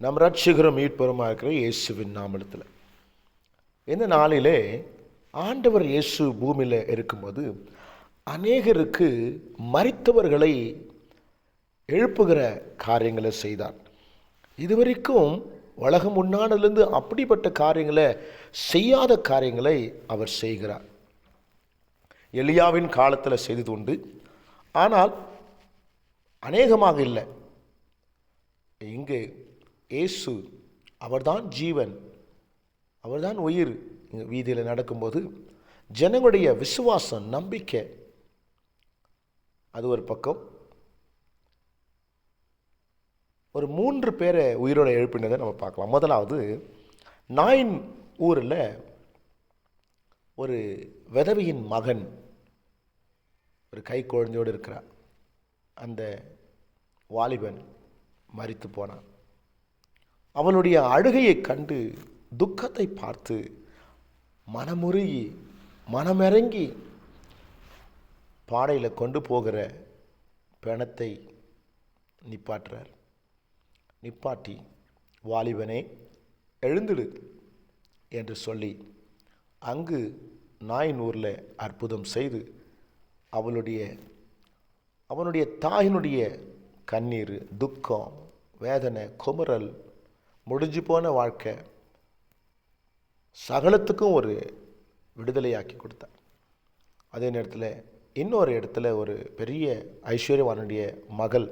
நம் ரட்சகரும் மீட்பருமாக இருக்கிற இயேசுவின் நாமத்தில் இந்த நாளிலே ஆண்டவர் இயேசு பூமியில் இருக்கும்போது அநேகருக்கு மரித்தவர்களை எழுப்புகிற காரியங்களை செய்தார். இதுவரைக்கும் உலகம் முன்னாடிலிருந்து அப்படிப்பட்ட காரியங்களை செய்யாத காரியங்களை அவர் செய்கிறார். எலியாவின் காலத்தில் செய்தது உண்டு, ஆனால் அநேகமாக இல்லை. இங்கே இயேசு அவர்தான் ஜீவன், அவர்தான் உயிர். வீதியில் நடக்கும்போது ஜனங்களுடைய விசுவாசம், நம்பிக்கை அது ஒரு பக்கம். ஒரு 3 பேரை உயிரோட எழுப்பினதை நம்ம பார்க்கலாம். முதலாவது, நாயின் ஊரில் ஒரு விதவையின் மகன் ஒரு கை குழந்தையோடு இருக்கிறார். அந்த வாலிபன் மரித்து போனான். அவனுடைய அழுகையை கண்டு, துக்கத்தை பார்த்து மனமுருகி மனமிறங்கி பாடையில் கொண்டு போகிற பிணத்தை நிப்பாட்டுறார். நிப்பாட்டி, வாலிபனே எழுந்திடு என்று சொல்லி அங்கு நாயின் ஊரில் அற்புதம் செய்து அவனுடைய தாயினுடைய கண்ணீர், துக்கம், வேதனை, குமுறல், முடிஞ்சு போன வாழ்க்கை சகலத்துக்கும் ஒரு விடுதலையாக்கி கொடுத்தார். அதே நேரத்தில் இன்னொரு இடத்துல ஒரு பெரிய ஐஸ்வர்யவானுடைய மகள்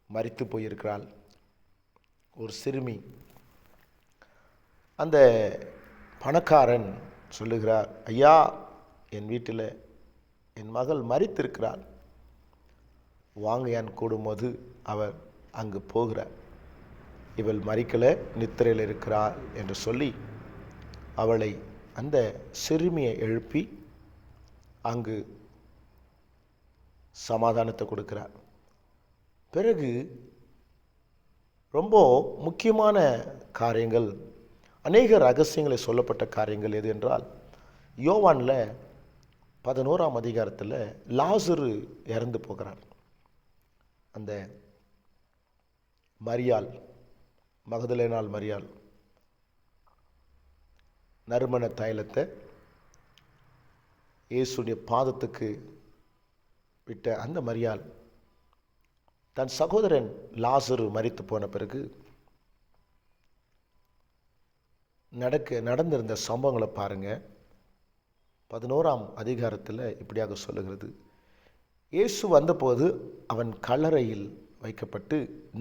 மரித்து போயிருக்கிறாள், ஒரு சிறுமி. அந்த பணக்காரன் சொல்லுகிறார், ஐயா, என் வீட்டில் என் மகள் மரித்திருக்கிறாள், வாங்க என் கூடும்போது அவர் அங்கு போகிறார். இவள் மரிக்கலை, நித்திரையில் இருக்கிறாள் என்று சொல்லி அவளை, அந்த சிறுமியை எழுப்பி அங்கு சமாதானத்தை கொடுக்கிறார். பிறகு ரொம்ப முக்கியமான காரியங்கள், அநேக ரகசியங்களை சொல்லப்பட்ட காரியங்கள் எது என்றால், யோவானில் 11ஆம் அதிகாரத்தில் லாசரு இறந்து போகிறார். அந்த மரியாள், மகதலேனாள் மரியாள், நறுமண தைலத்தை இயேசுடைய பாதத்துக்கு விட்ட அந்த மரியாள் தன் சகோதரன் லாசரு மரித்து போன பிறகு நடந்திருந்த சம்பவங்களை பாருங்க. 11ஆம் அதிகாரத்தில் இப்படியாக சொல்லுகிறது, இயேசு வந்தபோது அவன் கல்லறையில் வைக்கப்பட்டு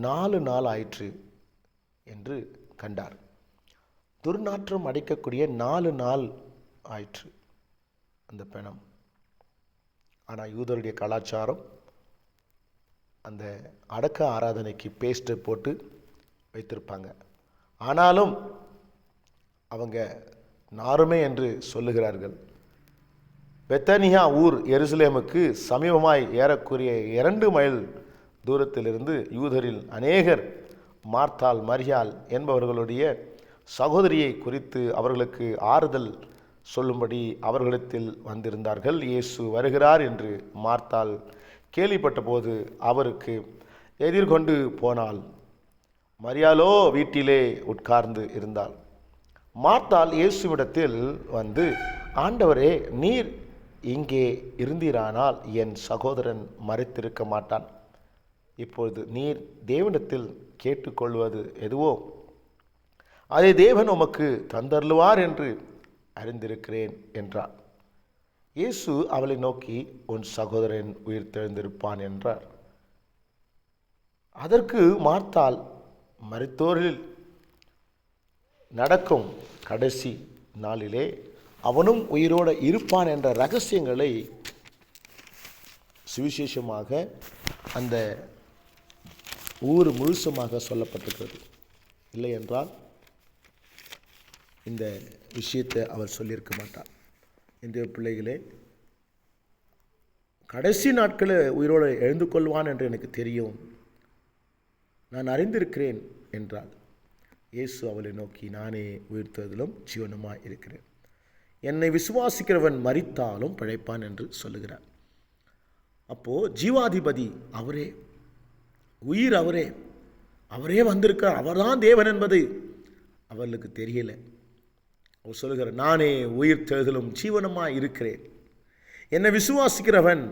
4 நாள் ஆயிற்று என்று கண்டார். துர்நாற்றம் அடிக்கக்கூடிய 4 நாள் ஆயிற்று அந்த பிணம். ஆனால் யூதருடைய கலாச்சாரம், அந்த அடக்க ஆராதனைக்கு பேஸ்ட்டை போட்டு வைத்திருப்பாங்க. ஆனாலும் அவங்க நாருமே என்று சொல்லுகிறார்கள். பெத்தானியா ஊர் எருசலேமுக்கு சமீபமாய் ஏறக்குறைய 2 மைல் தூரத்திலிருந்து யூதரில் அநேகர் மார்த்தாள், மரியாள் என்பவர்களுடைய சகோதரியை குறித்து அவர்களுக்கு ஆறுதல் சொல்லும்படி அவர்களிடத்தில் வந்திருந்தார்கள். இயேசு வருகிறார் என்று மார்த்தாள் கேள்விப்பட்ட போது அவருக்கு எதிர்கொண்டு போனாள். மரியாளோ வீட்டிலே உட்கார்ந்து இருந்தாள். மார்த்தாள் இயேசுவிடத்தில் வந்து, ஆண்டவரே, நீர் இங்கே இருந்தீரானால் என் சகோதரன் மரித்திருக்க மாட்டான். இப்பொழுது நீர் தேவனிடத்தில் கேட்டுக்கொள்வது எதுவோ அதை தேவன் உமக்கு தந்தருளுவார் என்று அறிந்திருக்கிறேன் என்றார். இயேசு அவளை நோக்கி, உன் சகோதரன் உயிர் தெழுந்திருப்பான் என்றார். அதற்கு மார்த்தாள், மரித்தோரில் நடக்கும் கடைசி நாளிலே அவனும் உயிரோடு இருப்பான் என்ற ரகசியங்களை சுவிசேஷமாக அந்த ஊர் முழுசுமாக சொல்லப்பட்டிருக்கிறது. இல்லை என்றால் இந்த விஷயத்தை அவர் சொல்லியிருக்க மாட்டார். இன்றைய பிள்ளைகளே, கடைசி நாட்களில் உயிரோடு எழுந்து கொள்வான் என்று எனக்கு தெரியும், நான் அறிந்திருக்கிறேன் என்றாள். இயேசு அவளை நோக்கி, நானே உயிர்த்தெழுதலும் ஜீவனுமாய் இருக்கிறேன், என்னை விசுவாசிக்கிறவன் மரித்தாலும் பிழைப்பான் என்று சொல்லுகிறார். அப்போது ஜீவாதிபதி அவரே, உயிர் அவரே, அவரே வந்திருக்கிறார், அவர்தான் தேவன் என்பது அவர்களுக்கு தெரியல. அவர் சொல்லுகிறார், நானே உயிர் தெழுதலும் ஜீவனுமாய் இருக்கிறேன். என்னை விசுவாசிக்கிறவன்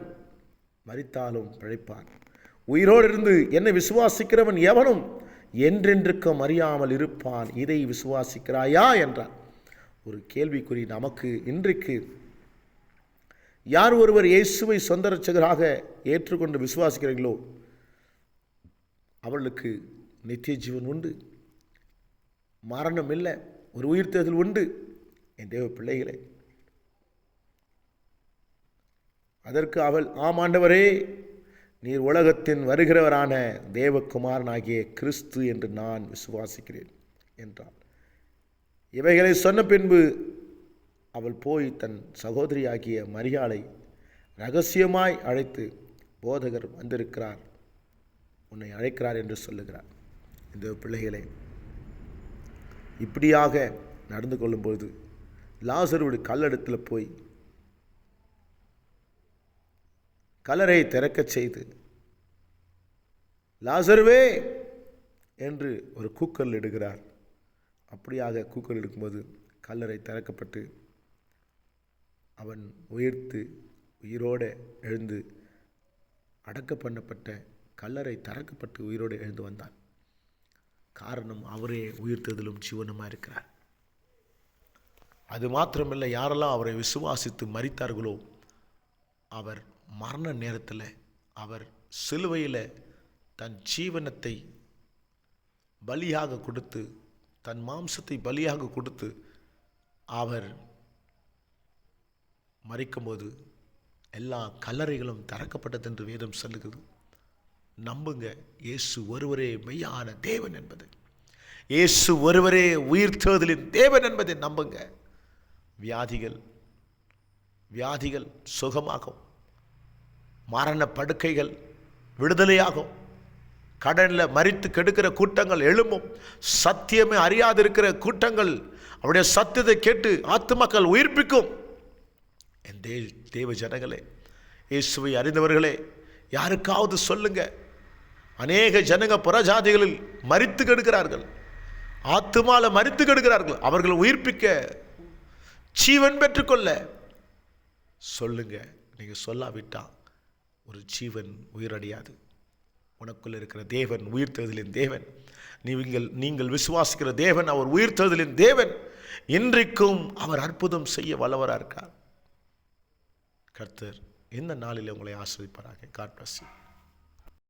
மரித்தாலும் பிழைப்பான். உயிரோடு இருந்து என்னை விசுவாசிக்கிறவன் எவனும் என்றென்றுக்கும் அறியாமல் இருப்பான். இதை விசுவாசிக்கிறாயா என்றார். ஒரு கேள்விக்குறி நமக்கு இன்றைக்கு. யார் ஒருவர் இயேசுவை சொந்த இரட்சகராக ஏற்றுக்கொண்டு விசுவாசிக்கிறீர்களோ அவர்களுக்கு நித்திய ஜீவன் உண்டு, மரணம் இல்லை, ஒரு உயிர்த்தெழுதல் உண்டு. என் தேவ பிள்ளைகளே, அதற்கு அவள், ஆம் ஆண்டவரே, நீர் உலகத்தின் வருகிறவரான தேவகுமாரனாகிய கிறிஸ்து என்று நான் விசுவாசிக்கிறேன் என்றாள். இவைகளை சொன்ன பின்பு அவள் போய் தன் சகோதரியாகிய மரியாளை ரகசியமாய் அழைத்து, போதகர் வந்திருக்கிறார், உன்னை அழைக்கிறார் என்று சொல்லுகிறார். இந்த பிள்ளைகளே, இப்படியாக நடந்து கொள்ளும்போது லாசருடைய கல்லடத்தில் போய் கல்லறை திறக்கச் செய்து, லாசருவே என்று ஒரு கூக்கல் இடுகிறார். அப்படியாக கூக்கல் எடுக்கும்போது கல்லறை திறக்கப்பட்டு அவன் உயிரோடு எழுந்து, அடக்க பண்ணப்பட்ட கல்லறை திறக்கப்பட்டு உயிரோடு எழுந்து வந்தான். காரணம், அவரே உயிர்த்தெழுதலும் ஜீவனுமாக இருக்கிறார். அது மாத்திரமில்லை, யாரெல்லாம் அவரை விசுவாசித்து மரித்தார்களோ அவர் மரண நேரத்தில் அவர் சிலுவையில் தன் ஜீவனத்தை பலியாக கொடுத்து, தன் மாம்சத்தை பலியாக கொடுத்து அவர் மரிக்கும்போது எல்லா கல்லறைகளும் திறக்கப்பட்டது என்று வேதம் சொல்லுகிறது. நம்புங்க, இயேசு ஒருவரே மெய்யான தேவன் என்பது, இயேசு ஒருவரே உயிர்த்தெழுதலின் தேவன் என்பதை நம்புங்க. வியாதிகள் சுகமாகும், மரண படுக்கைகள் விடுதலையாகும், கடனில் மரித்து கெடுக்கிற கூட்டங்கள் எழும்பும், சத்தியமே அறியாதிருக்கிற கூட்டங்கள் அவருடைய சத்தியத்தை கேட்டு ஆத்துமக்கள் உயிர்ப்பிக்கும். என் தேவ ஜனங்களே, இயேசுவை அறிந்தவர்களே, யாருக்காவது சொல்லுங்க. அநேக ஜனங்க புறஜாதிகளில் மரித்து கெடுக்கிறார்கள், ஆத்துமால மரித்து கெடுக்கிறார்கள். அவர்கள் உயிர்ப்பிக்க, ஜீவன் பெற்றுக்கொள்ள சொல்லுங்க. நீங்க சொல்லாவிட்டா ஒரு ஜீவன் உயிரடையாது. உனக்குள்ள இருக்கிற தேவன் உயிர்த்தெழுதலின் தேவன். நீங்கள் விசுவாசிக்கிற தேவன் அவர் உயிர்த்தெழுதலின் தேவன். இன்றைக்கும் அவர் அற்புதம் செய்ய வல்லவராக இருக்கார். கர்த்தர் இந்த நாளில் உங்களை ஆசீர்வதிப்பாராக. God bless you.